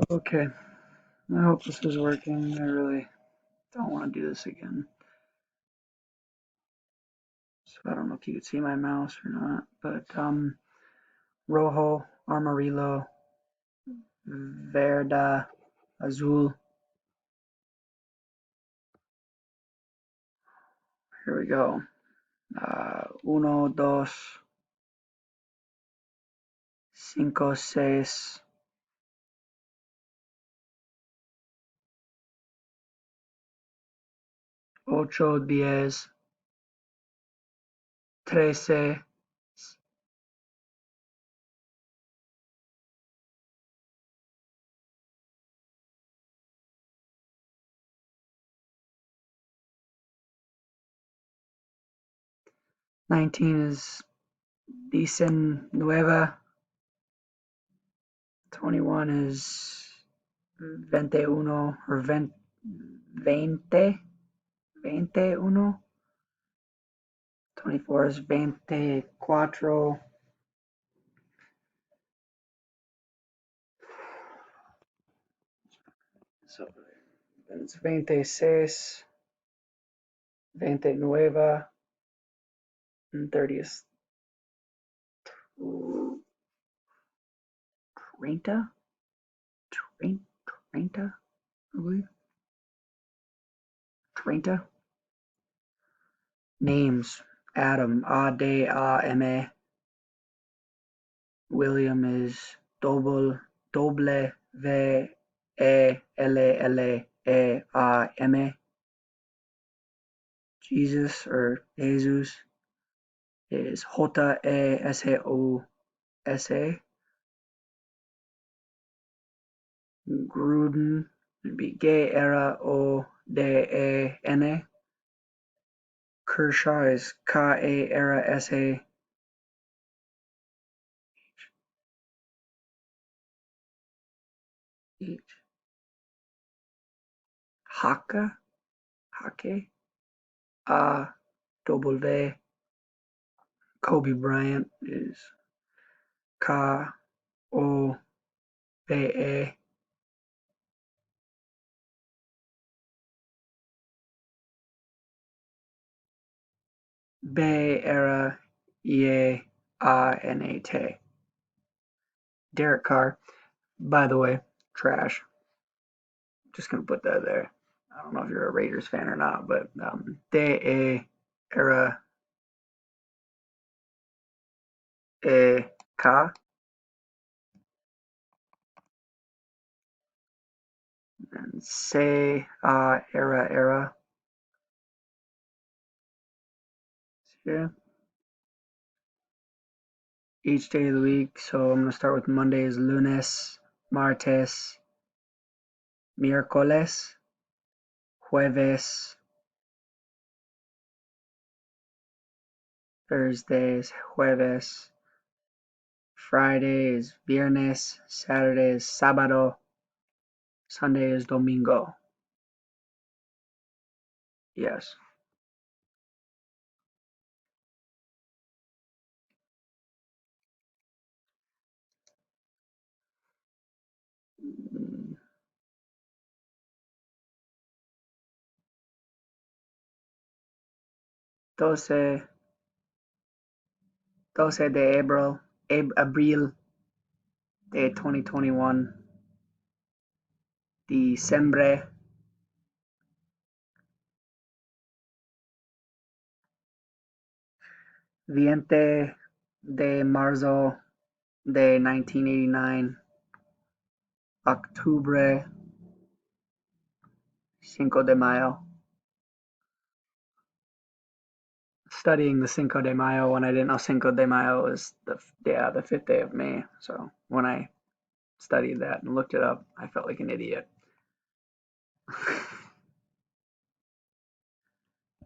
Okay, I hope this is working. I really don't want to do this again. So I don't know if you can see my mouse or not, but rojo, amarillo, verde, azul. Here we go. Uno, dos, cinco, seis, ocho, diez, trece, 19 is diecinueve, 21 is veintiuno or veinte, veintiuno, 24 is veinticuatro, so then it's veintiséis, veintinueve, and 30 is treinta, treinta, I believe. Treinta. Names: Adam, A-D-A-M-A. William is W-E-L-L-A-M-A. Jesus or Jesus is J-E-S-U-S-A. Gruden would be G-R-O-D-E-N-A. Kershaw is K-A-R-S-A. H. Haka, Hake, A-W. Kobe Bryant is K-O-B-A. B-R-E-A-N-A-T. Derek Carr, by the way, trash. Just gonna put that there. I don't know if you're a Raiders fan or not, but D-A-R-E-K and C-A-R-A. Yeah. Each day of the week. So I'm gonna start with Mondays: lunes, martes, miércoles, jueves, Thursdays, jueves, Friday is viernes, Saturday is sábado, Sunday is domingo. Yes. Mm, 12, 12 de abril de 2021, diciembre, 20 de marzo de 1989, octubre, 5 de mayo. Studying the Cinco de Mayo when I didn't know Cinco de Mayo was the 5th day of May. So when I studied that and looked it up, I felt like an idiot.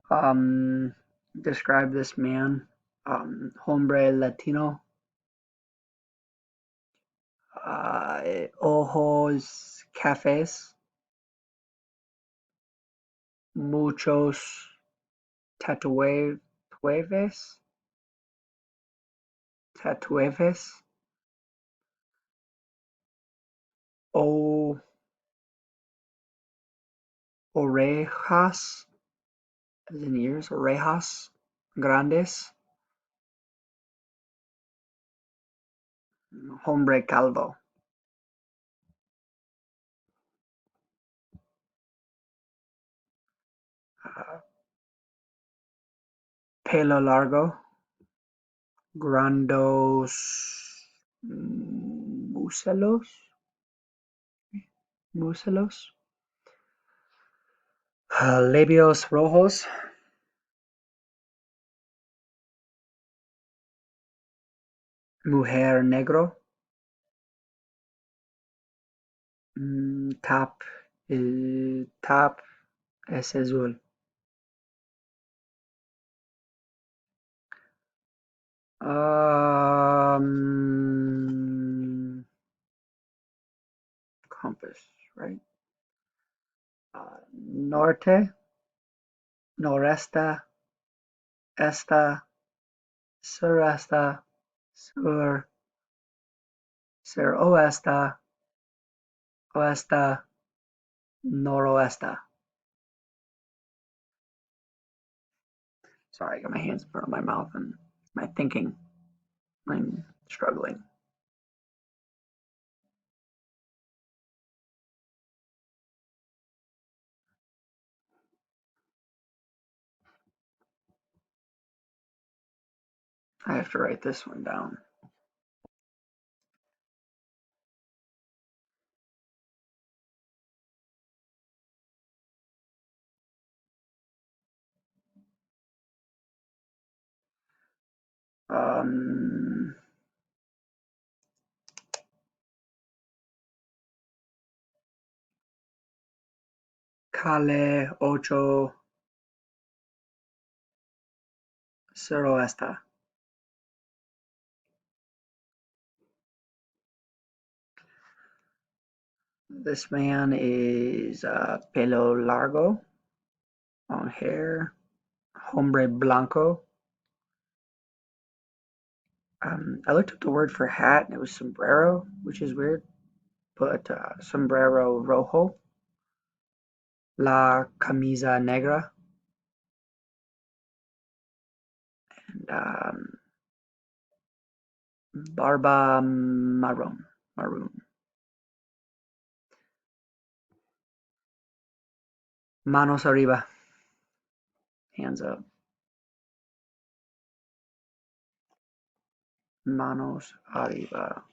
um, Describe this man. Hombre Latino. Ojos cafés. Muchos tatuajes. Tatuajes. O orejas, as in ears, orejas grandes. Hombre calvo. Uh, pelo largo. Grandos muselos. Muselos. Labios rojos. Mujer negro. Top top es azul. Compass, right? Norte, noreste, este, sureste, sur, suroeste, oeste, noroeste. Sorry, I got my hands in front of my mouth and my thinking. I'm struggling. I have to write this one down. Um, Calle ocho suroeste. This man is pelo largo, long hair, hombre blanco. I looked up the word for hat and it was sombrero, which is weird, but sombrero rojo, la camisa negra, and barba maroon. Manos arriba, hands up. Manos arriba.